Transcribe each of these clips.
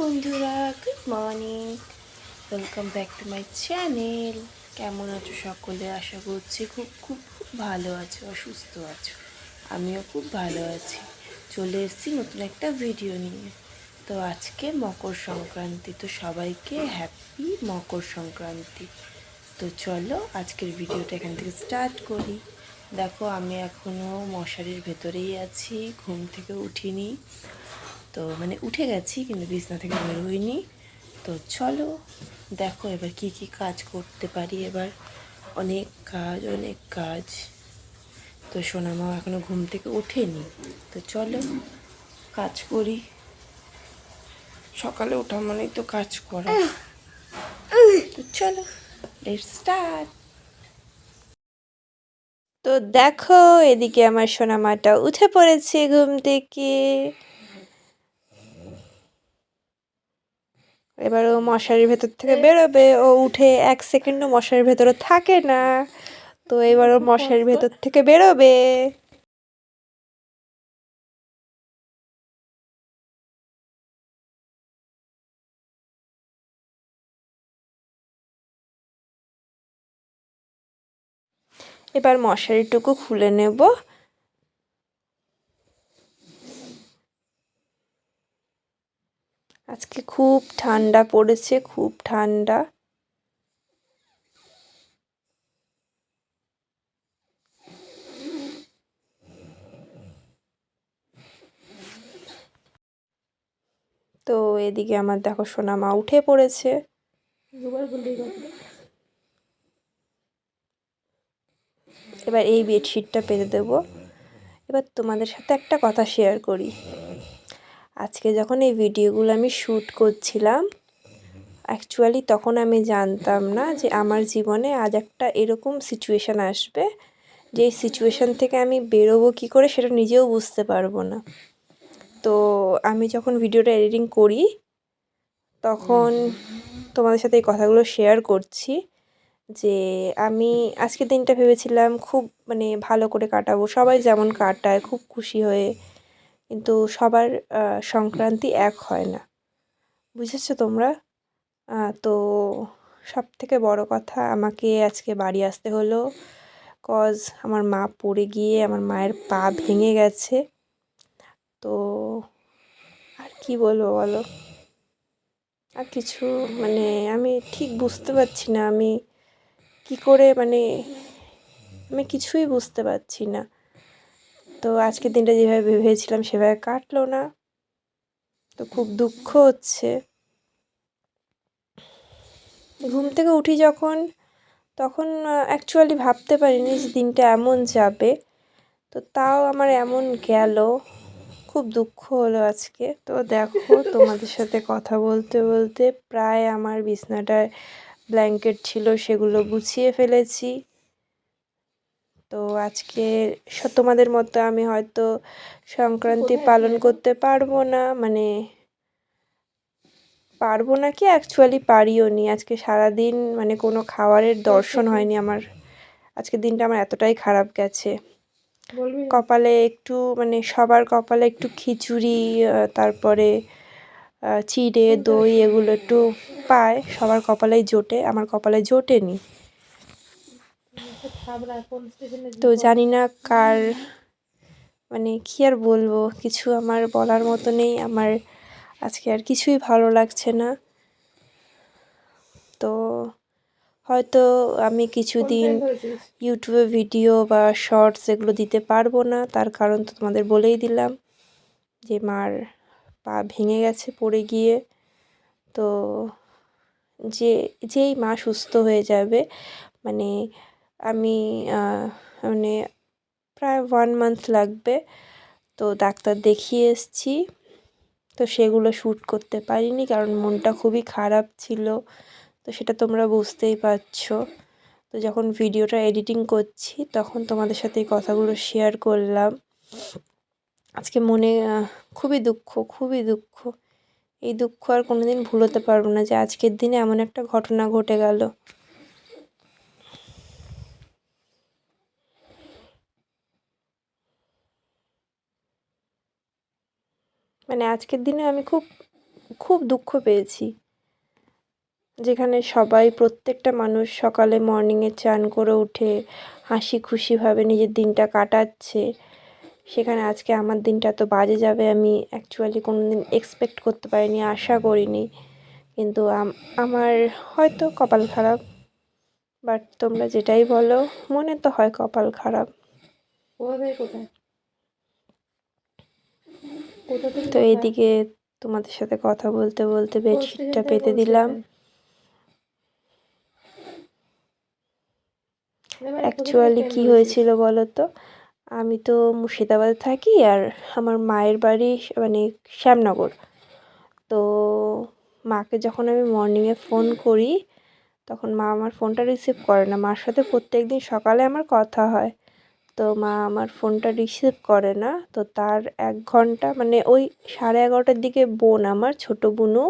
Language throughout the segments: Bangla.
বন্ধুরা, good morning. Welcome back to my channel. কেমন আছো সকলে? আশা করছি খুব খুব খুব ভালো আছো, অসুস্থ আছো। আমিও খুব ভালো আছি। চলে এসেছি নতুন একটা ভিডিও নিয়ে। তো আজকে মকর সংক্রান্তি, তো সবাইকে হ্যাপি মকর সংক্রান্তি। তো চলো আজকের ভিডিওটা এখান থেকে স্টার্ট করি। দেখো, আমি এখনও মশারির ভেতরেই আছি, ঘুম থেকে উঠিনি। তো মানে উঠে গেছি কিন্তু বিছনা থেকে বের হইনি। তো চলো দেখো এবার কি কি কাজ করতে পারি। এবার অনেক কাজ। তো সোনামাও এখনও ঘুম থেকে ওঠেনি। তো চলো কাজ করি। সকালে ওঠা মানেই তো কাজ করা। তো চলো লেটস স্টার্ট। তো দেখো, এদিকে আমার সোনামাটা উঠে পড়েছে ঘুম থেকে। এবার ও মশারির ভেতর থেকে বেরোবে। ও উঠে 1 সেকেন্ডও মশারির ভেতরে থাকে না। তো এবার ও মশারির ভেতর থেকে বেরোবে। এবার মশারিটুকু খুলে নেব। আজকে খুব ঠান্ডা পড়েছে, খুব ঠান্ডা। তো এদিকে আমার দেখো সোনামা উঠে পড়েছে। এবার এই বেডশিটটা পেতে দেবো। এবার তোমাদের সাথে একটা কথা শেয়ার করি। আজকে যখন এই ভিডিওগুলো আমি শ্যুট করছিলাম, অ্যাকচুয়ালি তখন আমি জানতাম না যে আমার জীবনে আজ একটা এরকম সিচুয়েশান আসবে, যে সিচুয়েশান থেকে আমি বেরোবো কী করে সেটা নিজেও বুঝতে পারবো না। তো আমি যখন ভিডিওটা এডিটিং করি তখন তোমাদের সাথে এই কথাগুলো শেয়ার করছি যে আমি আজকের দিনটা ভেবেছিলাম খুব মানে ভালো করে কাটাবো, সবাই যেমন কাটায় খুব খুশি হয়ে। কিন্তু সবার সংক্রান্তি এক হয় না, বুঝেছো তোমরা? তো সবথেকে বড় কথা, আমাকে আজকে বাড়ি আসতে হলো কজ আমার মা পড়ে গিয়ে আমার মায়ের পা ভেঙে গেছে। তো আর কি বলবো বলো, আর কিছু মানে আমি ঠিক বুঝতে পারছি না আমি কি করে, মানে আমি কিছুই বুঝতে পারছি না। তো আজকের দিনটা যেভাবে ভেবেছিলাম সেভাবে কাটলো না। তো খুব দুঃখ হচ্ছে। ঘুম থেকে উঠি যখন, তখন অ্যাকচুয়ালি ভাবতে পারিনি যে দিনটা এমন যাবে। তো তাও আমার এমন গেল, খুব দুঃখ হলো আজকে। তো দেখো, তোমাদের সাথে কথা বলতে বলতে প্রায় আমার বিছনাটায় ব্ল্যাঙ্কেট ছিল সেগুলো গুছিয়ে ফেলেছি। তো আজকে তোমাদের মতো আমি হয়তো সংক্রান্তি পালন করতে পারবো না, মানে পারবো না কি অ্যাকচুয়ালি পারিও নি। আজকে সারাদিন মানে কোনো খাবারের দর্শন হয়নি আমার। আজকের দিনটা আমার এতটাই খারাপ গেছে। কপালে একটু মানে সবার কপালে একটু খিচুড়ি, তারপরে চিড়ে দই এগুলো একটু পায়, সবার কপালেই জোটে, আমার কপালে জোটেনি। তো জানি না কার, মানে কী আর বলবো, কিছু আমার বলার মতো নেই। আমার আজকে আর কিছুই ভালো লাগছে না। তো হয়তো আমি কিছুদিন ইউটিউবে ভিডিও বা শর্টস এগুলো দিতে পারবো না, তার কারণ তো তোমাদের বলেই দিলাম যে মার পা ভেঙে গেছে পড়ে গিয়ে। তো যেই মা সুস্থ হয়ে যাবে, মানে আমি মানে প্রায় 1 মান্থ লাগবে। তো ডাক্তার দেখিয়ে এসেছি। তো সেগুলো শ্যুট করতে পারিনি কারণ মনটা খুবই খারাপ ছিল। তো সেটা তোমরা বুঝতেই পারছো। তো যখন ভিডিওটা এডিটিং করছি তখন তোমাদের সাথে এই কথাগুলো শেয়ার করলাম। আজকে মনে খুবই দুঃখ, খুবই দুঃখ। এই দুঃখ আর কোনো দিন ভুলোতে পারবো না যে আজকের দিনে এমন একটা ঘটনা ঘটে গেল। মানে আজকের দিনে আমি খুব খুব দুঃখ পেয়েছি, যেখানে সবাই প্রত্যেকটা মানুষ সকালে মর্নিংয়ে চান করে উঠে হাসি খুশিভাবে নিজের দিনটা কাটাচ্ছে, সেখানে আজকে আমার দিনটা এত বাজে যাবে আমি অ্যাকচুয়ালি কোনো দিন এক্সপেক্ট করতে পারিনি, আশা করিনি। কিন্তু আমার হয়তো কপাল খারাপ, বাট তোমরা যেটাই বলো মনে তো হয় কপাল খারাপ। তো এইদিকে তোমাদের সাথে কথা বলতে বলতে বেডশিটটা পেতে দিলাম। অ্যাকচুয়ালি কি হয়েছিল বলো তো, আমি তো মুর্শিদাবাদে থাকি আর আমার মায়ের বাড়ি মানে শ্যামনগর। তো মাকে যখন আমি মর্নিংয়ে ফোন করি তখন মা আমার ফোনটা রিসিভ করে না। মার সাথে প্রত্যেক দিন সকালে আমার কথা হয়, তো মা আমার ফোনটা রিসিভ করে না। তো তার 1 ঘন্টা মানে ওই 11:30টার দিকে বোন, আমার ছোটো বোনও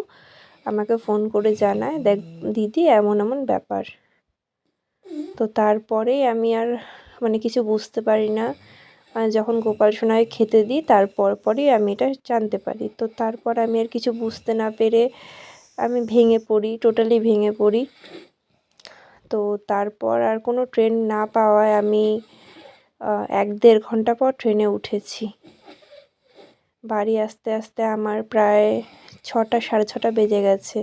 আমাকে ফোন করে জানায়, দেখ দিদি এমন এমন ব্যাপার। তো তারপরেই আমি আর মানে কিছু বুঝতে পারি না, যখন গোপাল সোনাকে খেতে দিই পরই আমি এটা জানতে পারি। তো তারপর আমি আর কিছু বুঝতে না পেরে আমি ভেঙে পড়ি, টোটালি ভেঙে পড়ি। তো তারপর আর কোনো ট্রেন না পাওয়ায় আমি 1-1.5 ঘন্টা পর ট্রেনে উঠেছি। বাড়ি আসতে আসতে আমার প্রায় 6টা 6:30 বেজে গেছে।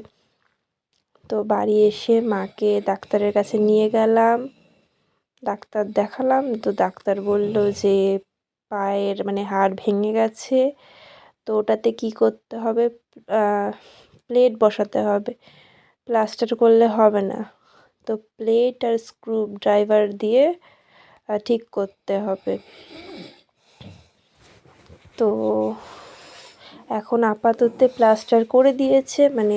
তো বাড়ি এসে মাকে ডাক্তারের কাছে নিয়ে গেলাম, ডাক্তার দেখালাম। তো ডাক্তার বলল যে পায়ের মানে হাড় ভেঙে গেছে, তো ওটাতে কী করতে হবে, প্লেট বসাতে হবে, প্লাস্টার করলে হবে না। তো প্লেট আর স্ক্রু ড্রাইভার দিয়ে ঠিক করতে হবে। তো এখন আপাতত প্লাস্টার করে দিয়েছে, মানে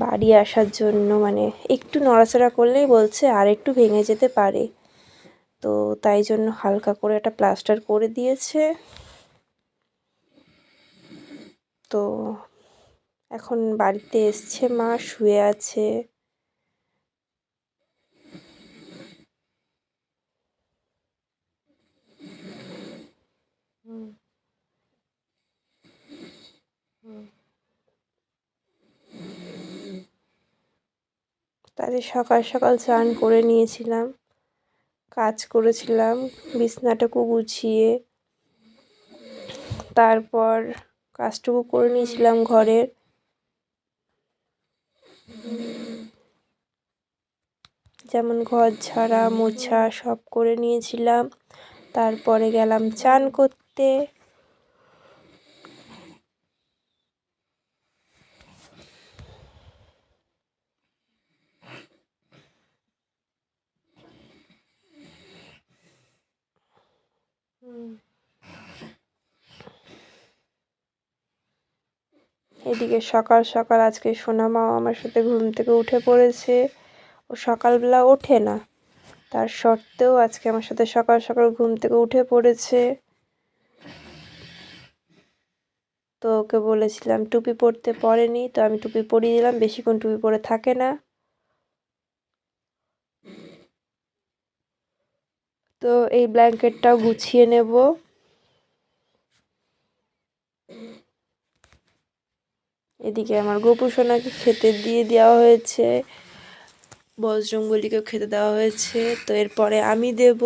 বাড়ি আসার জন্য মানে একটু নড়াচড়া করলেই বলছে আর একটু ভেঙে যেতে পারে, তো তাই জন্য হালকা করে একটা প্লাস্টার করে দিয়েছে। তো এখন বাড়িতে এসছে মা, শুয়ে আছে। তাদের সকাল সকাল স্নান করে নিয়েছিলাম, কাজ করেছিলাম বিছনাটাকে গুছিয়ে, তারপর কাজটুকু করে নিয়েছিলাম ঘরের। যেমন ঘর ঝাড়া মোছা সব করে নিয়েছিলাম, তারপরে গেলাম চান করতে। এদিকে সকাল সকাল আজকে সোনা মাও আমার সাথে ঘুম থেকে উঠে পড়েছে। ও সকালবেলা ওঠে না, তার সত্ত্বেও আজকে আমার সাথে সকাল সকাল ঘুম থেকে উঠে পড়েছে। তো ওকে বলেছিলাম টুপি পরতে, পরেনি, তো আমি টুপি পরিয়ে দিলাম, বেশিক্ষণ টুপি পরে থাকে না। তো এই ব্ল্যাঙ্কেটটাও গুছিয়ে নেব। এদিকে আমার গোপু সোনাকে খেতে দিয়ে দেওয়া হয়েছে, বজরঙ্গলিকেও খেতে দেওয়া হয়েছে, তো এরপরে আমি দেব।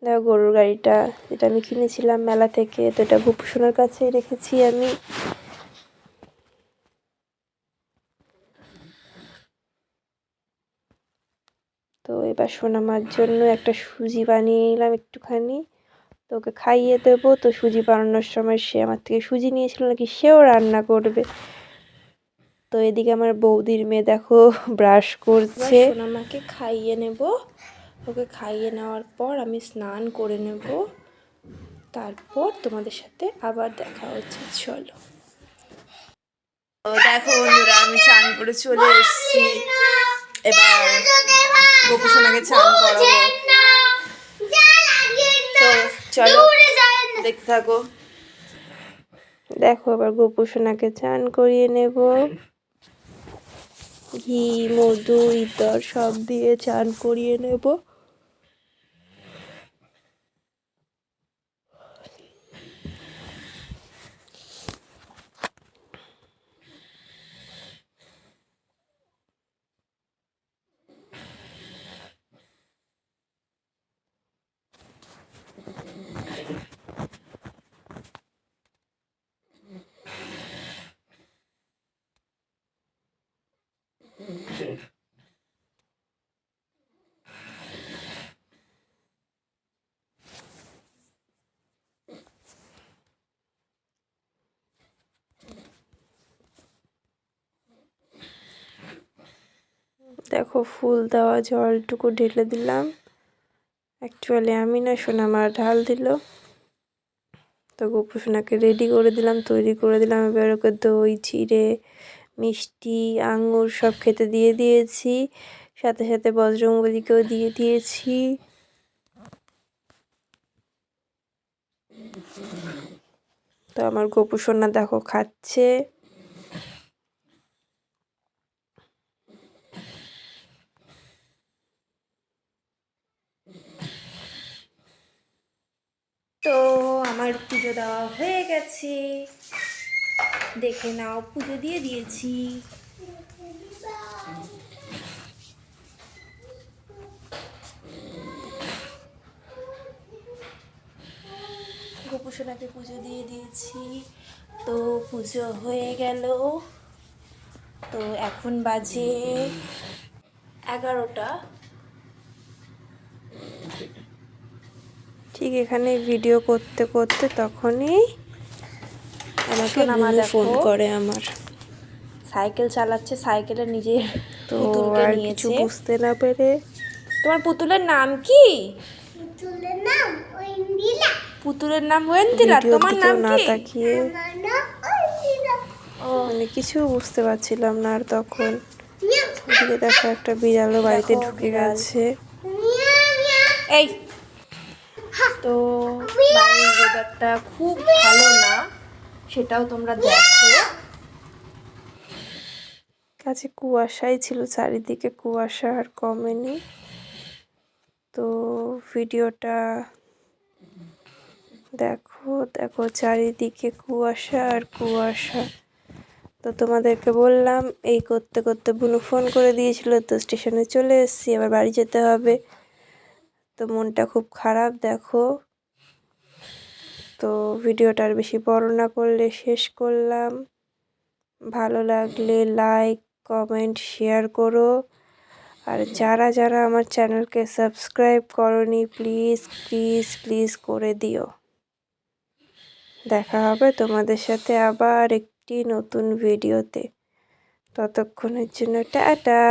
দেখো গরুর গাড়িটা, যেটা আমি কিনেছিলাম মেলা থেকে, তো এটা গোপু সোনার কাছে রেখেছি আমি। তো এবার সোনামার জন্য একটা সুজি বানিয়ে নিলাম একটুখানি, তো ওকে খাইয়ে দেবো। তো সুজি বানানোর সময় সে আমার থেকে সুজি নিয়েছিল নাকি সেও রান্না করবে। তো এদিকে আমার বৌদির মেয়ে দেখো ব্রাশ করছে। সোনামাকে খাইয়ে নেব, ওকে খাইয়ে নেওয়ার পর আমি স্নান করে নেব, তারপর তোমাদের সাথে আবার দেখা হচ্ছে। চলো। দেখো বন্ধুরা, আমি চান করে চলে এসেছি, এবার গোপু সোনাকে চান করাবো। তো চলো দেখতে থাকো। দেখো এবার গোপু সোনাকে চান করিয়ে নেব, ঘি মধু ইতর সব দিয়ে চান করিয়ে নেব। দেখো ফুল দেওয়া জলটুকু ঢেলে দিলাম। অ্যাকচুয়ালি আমি না, সোনামা ঢাল দিল। তো গোপু সোনাকে রেডি করে দিলাম, তৈরি করে দিলাম। এবার ওকে দই, চিড়ে, মিষ্টি, আঙুর সব খেতে দিয়ে দিয়েছি। সাথে সাথে বজরংবলীকেও দিয়ে দিয়েছি। তো আমার গোপু সোনা দেখো খাচ্ছে। তো আমার পুজো দেওয়া হয়ে গেছে, দেখে নাও, পুজো দিয়ে দিয়েছি। গোপু সোনাকে পুজো দিয়ে দিয়েছি। তো পুজো হয়ে গেল। তো এখন বাজে 11টা। ঠিক এখানে ভিডিও করতে করতে তখনই আমাকে বুনু ফোন করে। আমার সাইকেল চালাচ্ছে, সাইকেলে নিজে তো পুতুলকে আর কিছু নিয়েছে। বুঝতে না পেরে, তোমার পুতুলের নাম কি? পুতুলের নাম ওয়েন্দিলা। পুতুলের নাম ওয়েন্দিলা। ভিডিওর তোমার দিকেও নাম না কি? তাকিয়ে আমার নাম ওয়েন্দিলা। ও মানে কিছু বুঝতে পারছিলাম না। আর তখন ওদিকে দেখো একটা বিড়ালও বাড়িতে দেখো, ঢুকে বিড়াল। গেছে। এই তো বাইরের ওয়েদারটা খুব ভালো না, সেটাও তোমরা দেখো। কাছে কুয়াশাই ছিল, চারিদিকে কুয়াশা আর কমেনি। তো ভিডিওটা দেখো, দেখো চারিদিকে কুয়াশা আর কুয়াশা। তো তোমাদেরকে বললাম, এই করতে করতে বুনু ফোন করে দিয়েছিল। তো স্টেশনে চলে এসেছি, আবার বাড়ি যেতে হবে। তো মনটা খুব খারাপ দেখো। তো ভিডিওটা আর বেশি বড় না করলে শেষ করলাম। ভালো লাগলে লাইক, কমেন্ট, শেয়ার করো। আর যারা যারা আমার চ্যানেলকে সাবস্ক্রাইব করনি, প্লিজ প্লিজ প্লিজ করে দিও। দেখা হবে তোমাদের সাথে আবার একটি নতুন ভিডিওতে। ততক্ষণের জন্য টাটা।